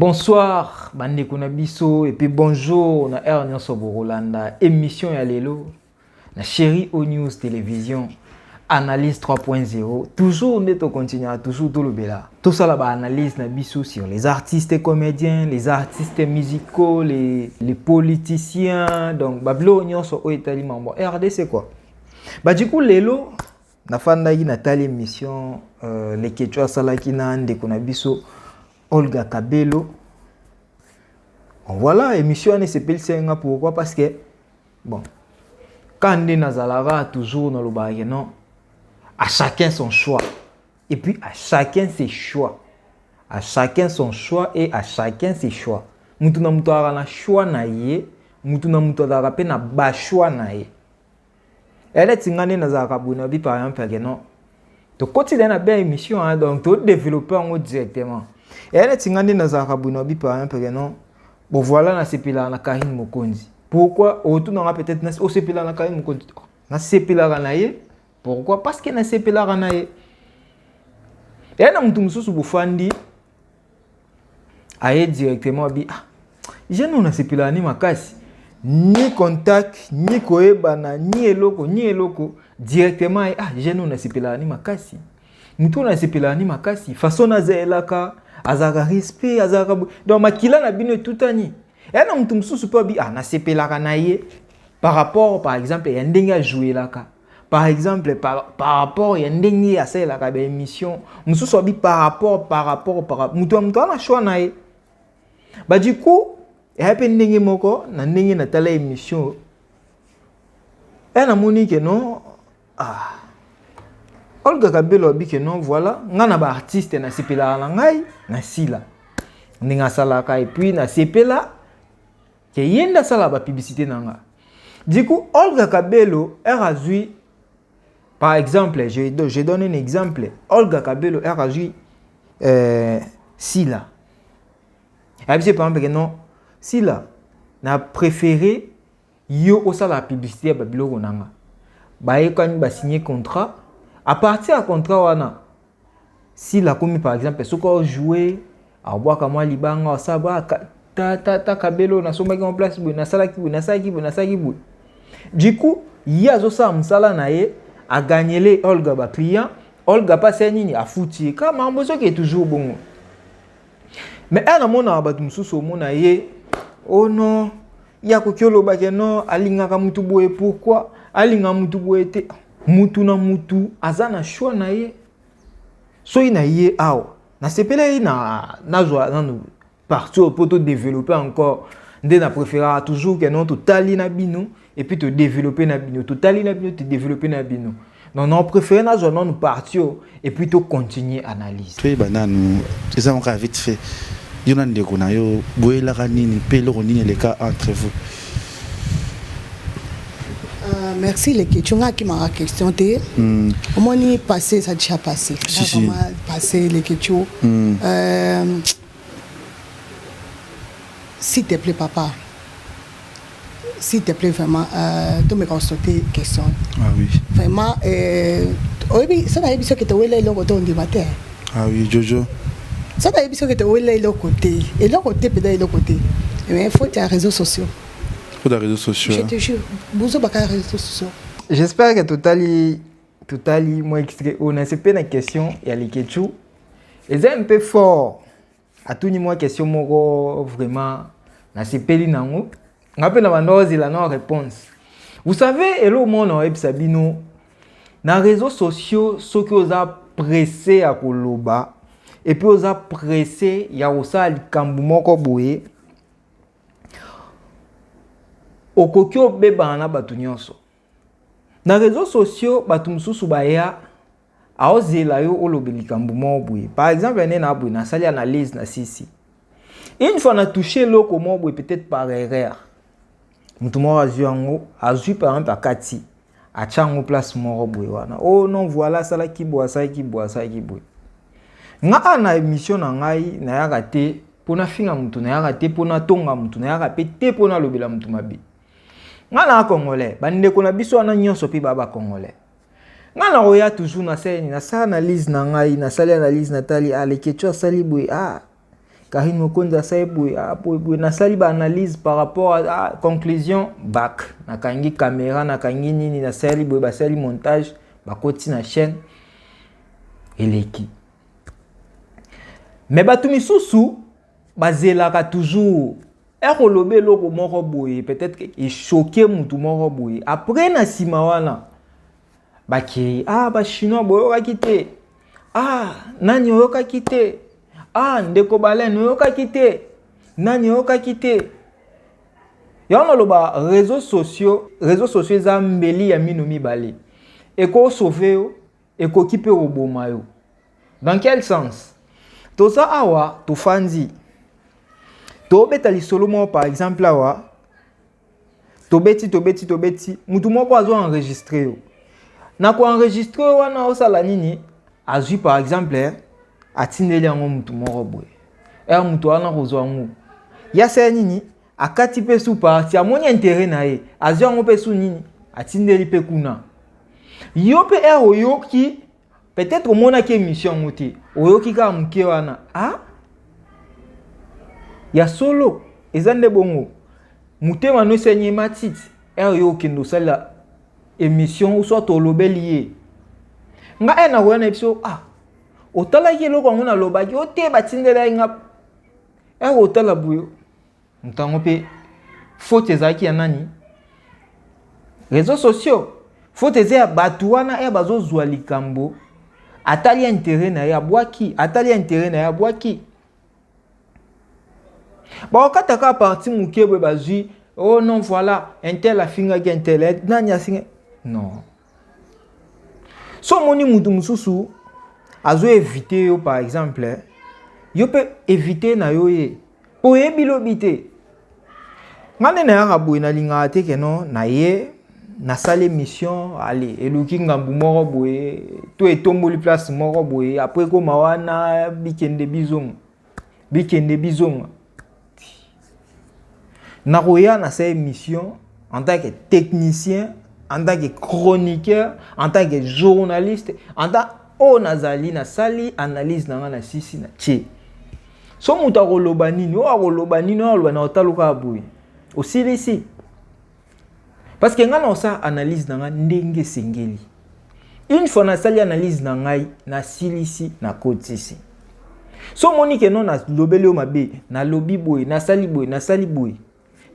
Bonsoir, bande Kunabiso, et puis bonjour, on a Ernest Borolanda, émission ya lelo, na Chérie O News Télévision, analyse 3.0, toujours on est au continue, toujours tout le bela. Tout ça là-bas, analyse na biso sur les artistes comédiens, les artistes musicaux, les politiciens, donc bablo nyonso o etali mambo. RD c'est quoi? Bah du coup lelo, na fandaki na tali émission, les Quechua salaki na ande Kunabiso. Olga Kabelo. Voilà, émission ne s'appelle Senga pourquoi? Parce que, bon, quand on est dans toujours dans le baril, non, à chacun son choix. Et puis, à chacun ses choix. À chacun son choix et à chacun ses choix. Moutou na moutou na choix na ye, moutou na moutou na ba choix na ye. Elle est tingane na zalaka bi par exemple, non. Tu continues na bien émission, donc tu développes en directement. Et elle est tingane na zakabunobi par exemple non. Bon voilà na sepila na Karim Mokonzi. Pourquoi autour na peut-être na o sepila na Karim Mokonzi. Na sepila na ye. Pourquoi? Parce que na sepila na ye. Et na mutu mususu bufandi aye directement bi je no na sepila ni makasi. Ni contact, ni koebana, ni eloko directement je no na sepila ni makasi. Mutu na sepila ni makasi. Façon na zelaka azaka respect azaka donc makila na bino tutani et na mutu mususu pa bi na sepelaka na ye par rapport par exemple ya ndenge a jouer laka par exemple par rapport ya ndenge ya sala ka émission mususu bi par rapport mutu na choix na ye ba du coup ya pe ndenge moko na ndenge na tala émission et na moni que non Olga Kabelo bi que non voilà ngana ba artiste na sepela na ngai na sila ninga salaka et puis na sepela ke yenda sala ba publicité na nga. Du coup Olga Kabelo a joué par exemple je donne un exemple. Olga Kabelo a joué sila. Et puis par exemple que non sila na préféré yo au sala publicité ba biloko na nga. Ba yekani ba signer contrat. À partir du contrat wana si la commis par exemple ce qu'on jouer à boire comme moi libanga ça va ta Kabelo na somba en place na salaki du coup il y a ça msala na ye a gagner les Olga ba client Olga pas nini a fouti comme ambozo qui est toujours bon mais elle a mon abatu mususu mona ye oh non il y a kokyo ba ke non alinga ka mutu boye pourquoi alinga mutu boye te mutu na mutu azana choix na ye so ina ye awa na sepela na joa na partout pour te développer encore nde na préférer toujours que non totali na bino et puis te développer na bino totali na bino te développer na bino non non préférer na joa non partir et puis te continuer analyse toi bananu c'est ça on a vite fait yona ndeko na yo boyela kanini pelo nini les cas entre vous. Merci les questions qui m'a question au moins ni passé ça déjà passé vraiment passé les questions s'il te plaît papa s'il te plaît vraiment tu me consulter question oui vraiment oui ça va bien que tu es là côté du matin oui Jojo ça va bien que tu es là côté et là côté peut-être là côté mais il faut tes réseaux sociaux. Des réseaux sociaux. Je te jure, vous avez des réseaux sociaux. J'espère que totali moi extrait on a pas une question il y a les questions et c'est un peu fort à tout niveau question moko vraiment na sepeli nango ngapela bandozi la non réponse vous savez hello mon ebsabino na réseaux sociaux ceux qui osa pressé à koloba et puis osa pressé ya osali kambu moko boye okokyo beba na batu nyonso na réseaux sociaux batu mususu baya aozela yo olobeli kambu mobwe par exemple ene na bwe na sali analyse na sisi une fois na touché loko mobwe peut-être par erreur mutu mo azui par exemple akati a chango place moko bwe wana oh non voilà sala kibo nga na émission na ngai na yaka te pona finga mutu na yaka te pona tonga mutu na yaka pe te pona lobela mutu mabi nga na congolais bandeko na biso na nyonso pe baba congolais nga na oya toujours na scène na sa analyse na ngai na sali analyse natali ale Quechua sali boy Karine Mokonzi asali boye boye nasali ba analyse par rapport à conclusion bac nakangi caméra nakangi nini nasali boye basali montage bakoti na chaîne eleki. Mais bato misusu bazelaka toujours ekolobe loko moko boye peut-être que choqué mutu moko boye après na sima wana baki ba chinois boyo kakite nani oyoka kite ndeko balen oyoka kite nani oyoka kite yana loba réseaux sociaux za mbeli ya mino mibale eko sauver yo eko kipe oboma yo. Dans quel sens? Toza awa tofandi tobeta lisolo mo par exemple awa tobeti mutu moko azo enregistrer yo na ko enregistrer wana osala nini azui par exemple atindeli yango mutu moko boye mutu wana kozwa ngo ya se nini akati pe sous parti amoni intérêt na ye azui yango pe sous nini atindeli pe kuna yo pe oyoki peut-être omona ki émission ngote oyoki ka muke wana ya solo ezande bongo mutema no senye matiti yo kendo sala émission ou soit olobeli ye nga na wana episo otala ki loko ngona lobaki ote batindela nga otala buyo mutango pe faute ezaki ya nani réseaux sociaux faute ezaya batu wana bazo zwa likambo atali intérêt na ya bwaki atali intérêt na ya bwaki bakataka parti mukebwe bazui non voilà intel afinga ki internet nani asinga non so moni mutu mususu azo éviter yo par exemple yo peut éviter na yo ye oyebi lobite ngane na ya boye na linga te ke non na ye na salle mission allez eluki ngambu moko boye to etomboli place moko boye après ko mawana bikende bizonga na roya na sa émission en tant que technicien, en tant que chroniqueur, en tant que journaliste, en tant nazali na sali analyse na sisi na che. So muta kolobani oloba na otaluka boye. Aussi ici. Parce que ngana osa analyse na ndenge sengeli. Une fois na sali analyse na ngai na silisi na kotisi. So monique non na lobeli o mabe na lobi boye na sali boye.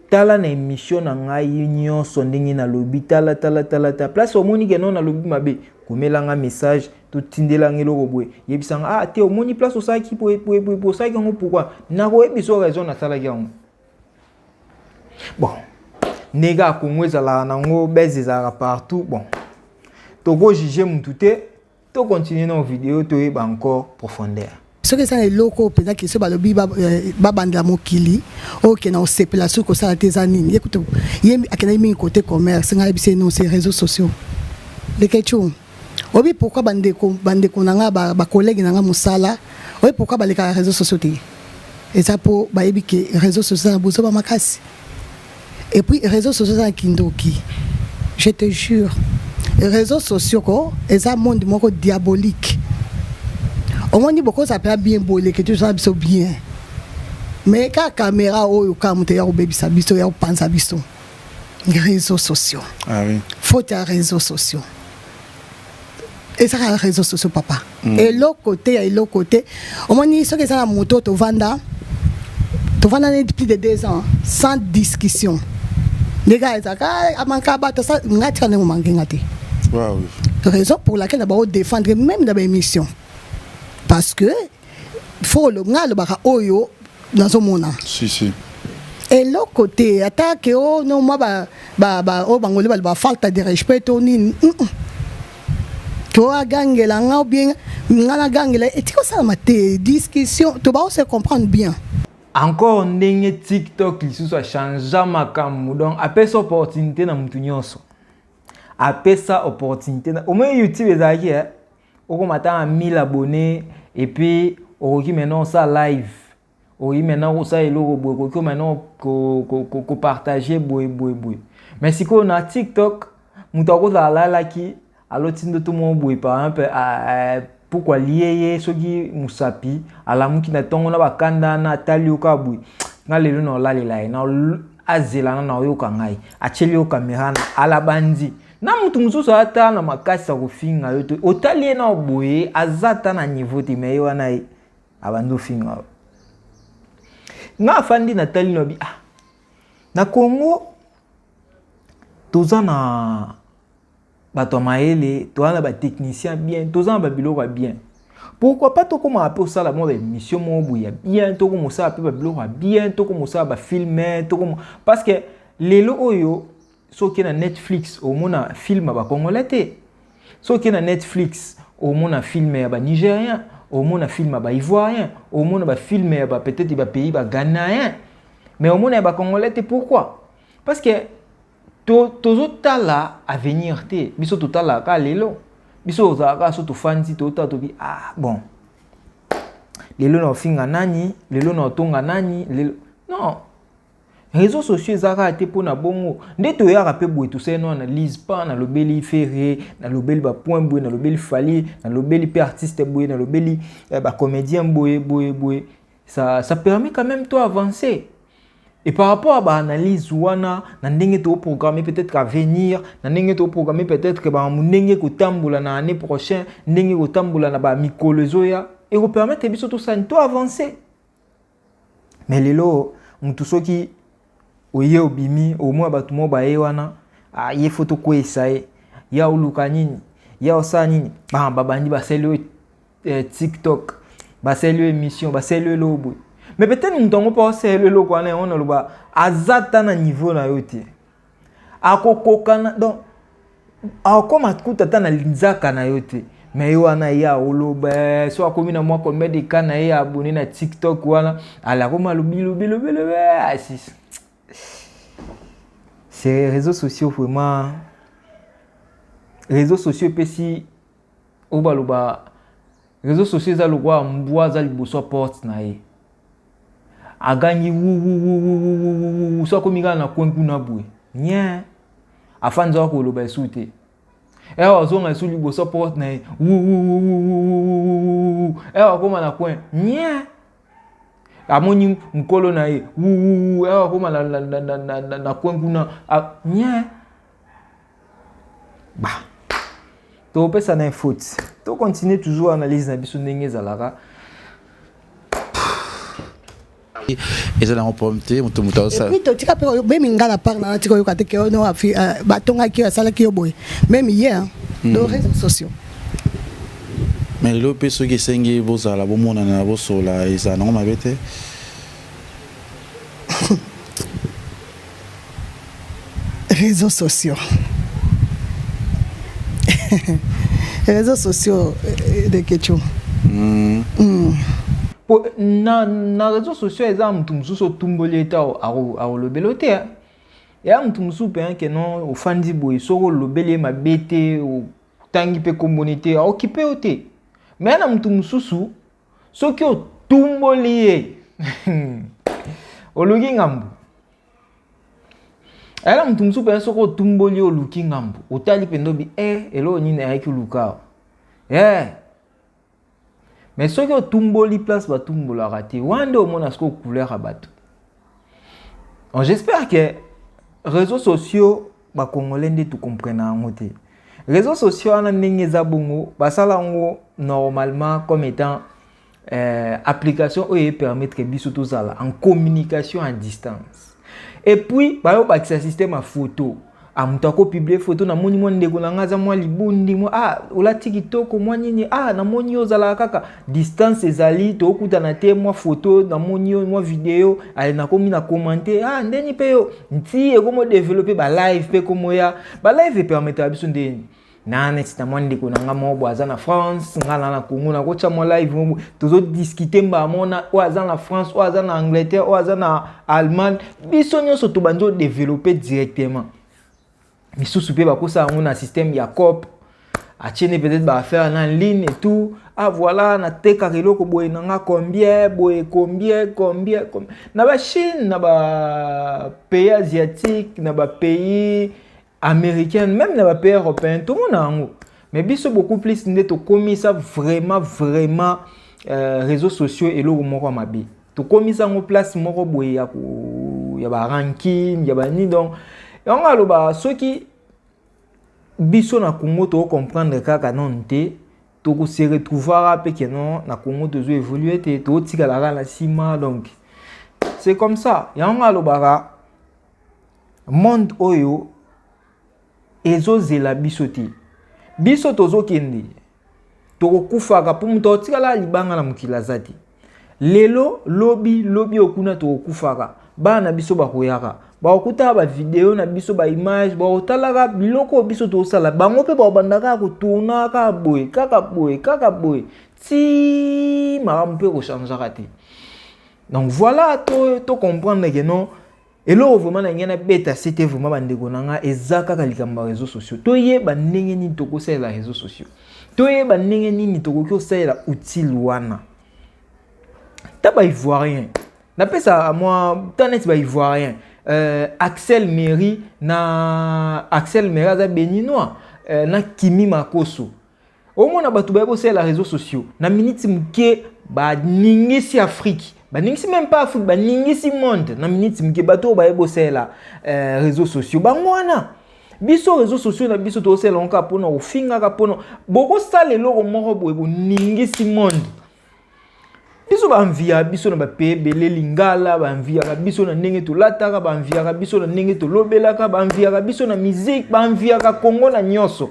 Tala na émission na ngai nyonso ndenge na lobi tala place omoni ke non na lobi mabe komelanga message to tindelanga eloko boye yebisanga te omoni place osaki poe osaki ngo pourquoi na ko ebiso raison na sala yango bon nega komweza la nango bezeza partout bon to go juger mutu te to continuer na vidéo to yeba encore profondeur. Ce que ça est loco peut-être que ce balobi babanda mokili OK na osepela suko ça artisanine écoute yemi akena mi côté commerce ngai bise non ces réseaux sociaux les questions obi pourquoi bandeko nanga ba collègue nanga musala obi pourquoi baleka réseaux sociaux et ça pour ba yebi que réseaux sociaux na bozo ba makasi et puis réseaux sociaux na kindoki je te jure réseaux sociaux ko et ça monde moko diabolique. Au moins, beaucoup ça peut bien bolé que tu sais bien. Mais quand la caméra ou quand tu es au bébé ça biso ya pense à biso. Réseaux sociaux. Ah oui. Faut des réseaux sociaux. Et ça les réseaux sociaux papa. Et l'autre côté, au moins ce que ça la moto to vanda. Tu vanda depuis plus de 2 ans sans discussion. Les gars ça amanka ba ça ngati kana mangi ngati. Waouh. Raison pour laquelle d'abord défendre même dans l'émission. Parce que faut le ngal baka oyo dans ce monde. Si. Et l'autre côté attaque non moi bangoli ba falta de respect ni to agangela nga bien ngala gangela et ko ça mate discussion to ba se comprendre bien. Encore ndenge TikTok lisusu a changer makambo donc apesa opportunité na mutu nyonso. Apesa opportunité au moins YouTube ezaki au matin 1000 abonnés et puis au maintenant ça live au maintenant ça et le maintenant ko partager boy mais si qu'on a TikTok mutako za la qui alors tindo tout mon boy par exemple pourquoi lié soki musapi alamuki na tongo na bakanda na tali okabu nga lelo na lalela na azela na yoka ngai acheli yo kamera na alabandi na mutu mususu ata na makasi kofinga yo to otali na boye azata na niveau te me wana e abando finga nga fandi na tali no bi na Congo toza na bato maele toza ba technicien bien toza na babiloko bien pourquoi pas to comme appel ça la mode émission mo buya bien to comme ça appel babiloko bien to comme ça ba filmer to comme parce que lelo oyo soki na Netflix au mona film ba congolais te soki na Netflix au mona film ba nigérien au mona film ba ivoirien au mona ba film ba peut-être ba pays ba ghanéen mais au mona ba congolais te pourquoi parce que tozo tala avenir te biso totala ka lelo biso ozaka so to fanzi to bi bon lelo na finga nani lelo na tonga nani lelo non réseaux sociaux ezaka te pona bongo nde to ya rapé boy tout ça non analyse pas na lobeli ferré na lobeli ba point boy na lobeli fali na lobeli pe artiste boy na lobeli ba comédien boy ça permet quand même toi avancer. Et par rapport à l'analyse, wana na ndenge to programmer peut-être qu'à venir, na ndenge to programmer peut-être que ba ndenge ko tambola na année prochaine, ndenge ko tambola na ba mikolozoya et ko permettre biso tout ça to avancer. Mais lelo mutu soki oye obimi au moins ba tumo ba wana ye photo ko esaye ya uluka nini ya osa nini ba bandi ba selo TikTok ba selo émission ba selo lobo. Mais peut-être nous t'avons pas c'est le loco on a le bas azata na niveau na yote akokokana donc akoma kuta na linzaka na yote mais yo ana ya oloba so akomi na moi combien de cas na ya abonné na TikTok wana ala koma lobilo c'est réseaux sociaux vraiment réseaux sociaux pesi obaloba réseaux sociaux za lokwa mbwa za liboso porte na ye aganyi so komika na kwenku na bwe nye afanza wako loba esute ewa zonga esuli boso porte na ewa koma na kwen nye amoni mkolo na ye ewa koma na kwenku na nye ba to pesa na faute to continuer toujours analyse na biso ndenge zalaka. Et ça n'a pas été on te monte ça oui tu peux même ngala par na tiko yoka te ke no afi batonga ki sala ki boy même hier les réseaux sociaux mais le peso qui sengi bozala bomona na bosola isa non mabete réseaux sociaux réseaux sociaux de question na réseaux sociaux eza mutu mususu tumboli eta a lobelo te ya mutu mususu pe que non ofandi boy soko lobeli mabete o tangi pe communauté occupé ote mais na mutu mususu soki o tumboli oluki ngambu ala mutu mususu pe soko tumboli oluki ngambu otali pendo bi elo nini ayaki luka mais ceux qui ont tumboli place ba tumbola raté wande au mona sko couleur à bateau. J'espère que réseaux sociaux ba congolais nde tout comprendre ngote. Réseaux sociaux ana ndenge za bongo basala ngo normalement comme étant application qui permettre que biso tous ala en communication à distance. Et puis ba yo ba système à photo amutako publier photo na moni mo ndeko na ngaza mwa libundi mo ola TikTok mwa nini na moni yo zala kaka distance ezali to okuta na te mwa photo na moni yo mwa video ale na komi na commenter ndeni pe yo nti e komo développer ba live pe komo ya ba live permettre biso ndeni na nesta mwa ndeko na ngama obo aza na France ngala na Congo na kocha mwa live tozo discuter mba mona o aza na France o aza na Angleterre o aza na Allemagne biso nyonso to banzo développer directement. Mais sous pe bakosa on a système ya cop a tiene peut-être ba faire en ligne et tout voilà na teka keloko boye nanga combien na ba Chine na ba pays asiatique na ba pays américain même na ba pays européen tout monde nango mais biso beaucoup plus nde to komi ça vraiment réseaux sociaux et loko moko mabe to komi ça en place moko boye ya ba ranking ya ba ni donc on aloba soki biso na Congo to comprendre kaka non te to ko se retrouver pe que non na Congo to zo évoluer te to tika la sima donc c'est comme ça ya on aloba monde oyo ezo zela biso te biso tozo kende to kufaka pour muto tika la libanga na mukila zati lelo lobi okuna to kufaka bana biso bakoyaka bakokuta ba vidéo na biso ba image bakotalaka biloko biso to sala bango pe babandaka ko tourna ka boy kaka boy ti marampe ko changer te donc voilà to comprendre que non et là vraiment na ngena beta c'était vraiment bandeko nanga ezaka kalikamba réseaux sociaux to yeba ndenge ni to ko sala réseaux sociaux to yeba ndenge ni to ko sala utile wana taba ivoirien napesa moi tanet ba ivoirien Axel Méry aza béninois na Kimi Makoso au moins na batu ba bosé la réseaux sociaux na minute muke ba ningisi Afrique ba ningisi même pas Afrique ba ningisi monde na minute muke bato ba bosé la réseaux sociaux ba mwana biso réseaux sociaux na biso to sela onka pona ofinga ka pona boko sale loko moko boye ningisi monde biso ba envia biso na ba pebele lingala ba envia ka biso na ndenge to lataka ba envia ka biso na ndenge to lobelaka ba envia ka biso na musique ba envia ka Congo na nyoso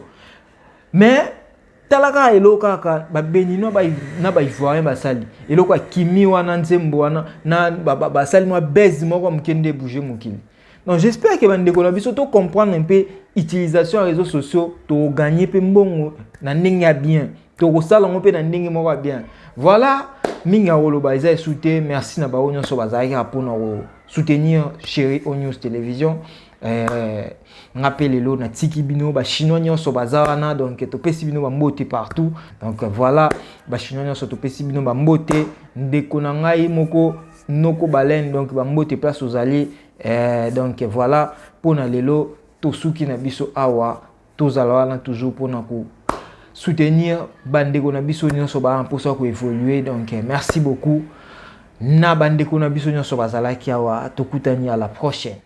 mais talaka eloka ka ba benino ba na ba ivoirien ba sali eloka kimi wana nzembo wana na ba sali mo base moko mkende bouger mokili. Donc j'espère que bande ko biso to comprendre un peu utilisation des réseaux sociaux to gagner pe mbongo na ndenge bien to ko sala ngo pe na ndenge moko bien. Voilà, minga woloba eza souté, merci na ba onyo so bazaki pour soutenir Chéri News Télévision. Rappelez le na tiki bino ba chinois nyonso bazana donc to pesi bino ba mbote partout. Donc voilà, ba chinois nyonso to pesi bino ba mbote ndeko na ngai moko noko balen donc ba mbote place aux alliés. Donc voilà, pour na lelo to suki na biso awa to zalawana toujours pour na ko soutenir bandeko na biso nyonso ba pour ça ko évoluer. Donc merci beaucoup na bandeko na biso nyonso bazalaki awa to kutani à la prochaine.